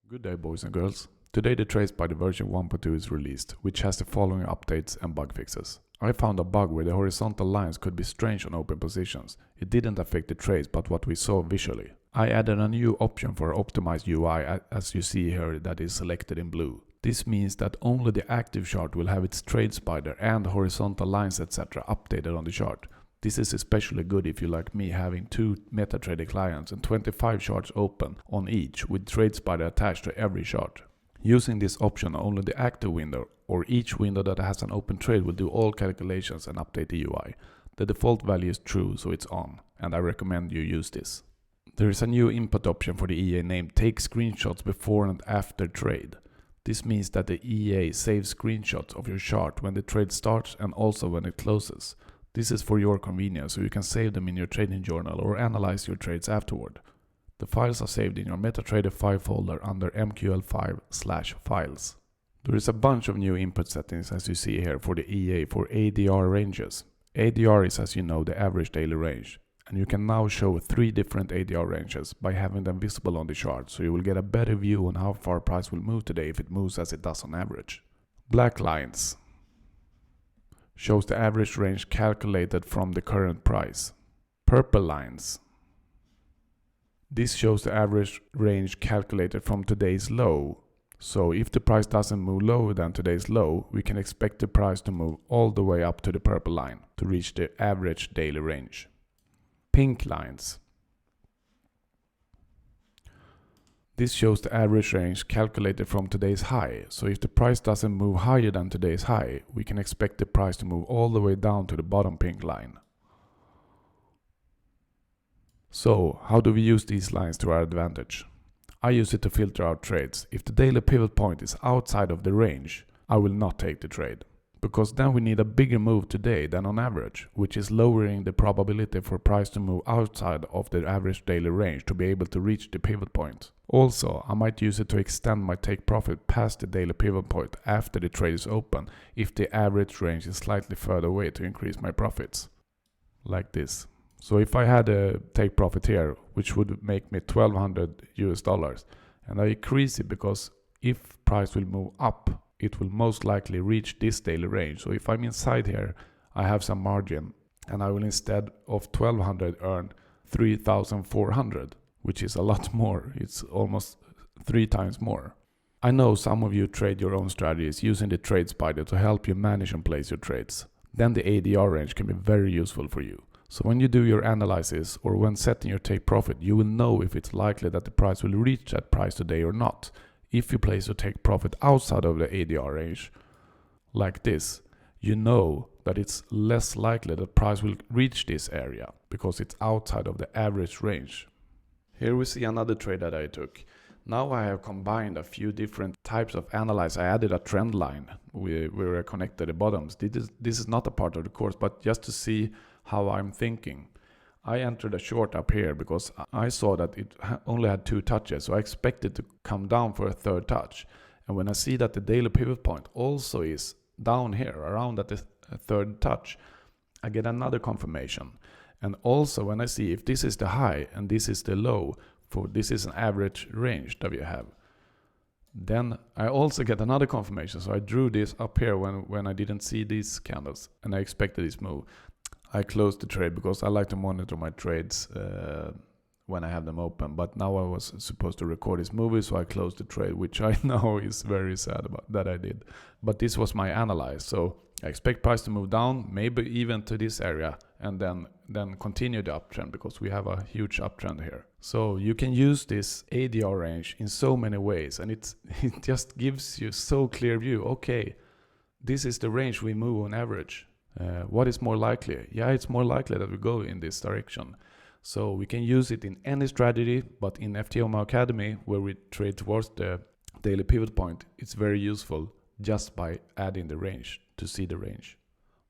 Good day, boys and girls. Today the TradeSpider version 1.2 is released, which has the following updates and bug fixes. I found a bug where the horizontal lines could be strange on open positions. It didn't affect the trades but what we saw visually. I added a new option for optimized UI as you see here that is selected in blue. This means that only the active chart will have its TradeSpider and horizontal lines etc. updated on the chart. This is especially good if you like me having 2 MetaTrader clients and 25 charts open on each with TradeSpider attached to every chart. Using this option only the active window or each window that has an open trade will do all calculations and update the UI. The default value is true so it's on and I recommend you use this. There is a new input option for the EA named Take Screenshots Before and After Trade. This means that the EA saves screenshots of your chart when the trade starts and also when it closes. This is for your convenience so you can save them in your trading journal or analyze your trades afterward. The files are saved in your MetaTrader 5 folder under MQL5/files. There is a bunch of new input settings as you see here for the EA for ADR ranges. ADR is, as you know, the average daily range. And you can now show 3 different ADR ranges by having them visible on the chart so you will get a better view on how far price will move today if it moves as it does on average. Black lines shows the average range calculated from the current price. Purple lines. This shows the average range calculated from today's low. So if the price doesn't move lower than today's low, we can expect the price to move all the way up to the purple line to reach the average daily range. Pink lines. This shows the average range calculated from today's high, so if the price doesn't move higher than today's high, we can expect the price to move all the way down to the bottom pink line. So, how do we use these lines to our advantage? I use it to filter out trades. If the daily pivot point is outside of the range, I will not take the trade. Because then we need a bigger move today than on average, which is lowering the probability for price to move outside of the average daily range to be able to reach the pivot point. Also, I might use it to extend my take profit past the daily pivot point after the trade is open if the average range is slightly further away to increase my profits. Like this. So if I had a take profit here, which would make me $1,200 and I increase it because if price will move up, it will most likely reach this daily range. So if I'm inside here, I have some margin and I will instead of 1,200 earn 3,400, which is a lot more. It's almost 3 times more. I know some of you trade your own strategies using the TradeSpider to help you manage and place your trades. Then the ADR range can be very useful for you. So when you do your analysis or when setting your take profit, you will know if it's likely that the price will reach that price today or not. If you place your take profit outside of the ADR range, like this, you know that it's less likely that price will reach this area because it's outside of the average range. Here we see another trade that I took. Now I have combined a few different types of analysis. I added a trend line where I connected the bottoms. This is not a part of the course, but just to see how I'm thinking. I entered a short up here because I saw that it only had 2 touches, so I expected to come down for a 3rd touch. And when I see that the daily pivot point also is down here, around at the 3rd touch, I get another confirmation. And also when I see if this is the high and this is the low, for this is an average range that we have, then I also get another confirmation. So I drew this up here when I didn't see these candles and I expected this move. I closed the trade because I like to monitor my trades when I have them open. But now I was supposed to record this movie, so I closed the trade, which I know is very sad about that I did. But this was my analyze. So I expect price to move down, maybe even to this area, and then continue the uptrend because we have a huge uptrend here. So you can use this ADR range in so many ways, and it just gives you so clear view. Okay, this is the range we move on average. What is more likely? Yeah, it's more likely that we go in this direction. So we can use it in any strategy, but in FTMO Academy, where we trade towards the daily pivot point, it's very useful just by adding the range to see the range.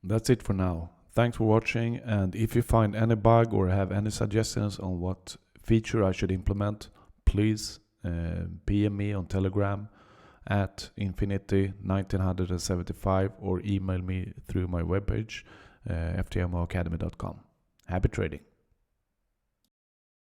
That's it for now. Thanks for watching, and if you find any bug or have any suggestions on what feature I should implement, please PM me on Telegram at infinity1975 or email me through my webpage ftmoacademy.com. Happy trading!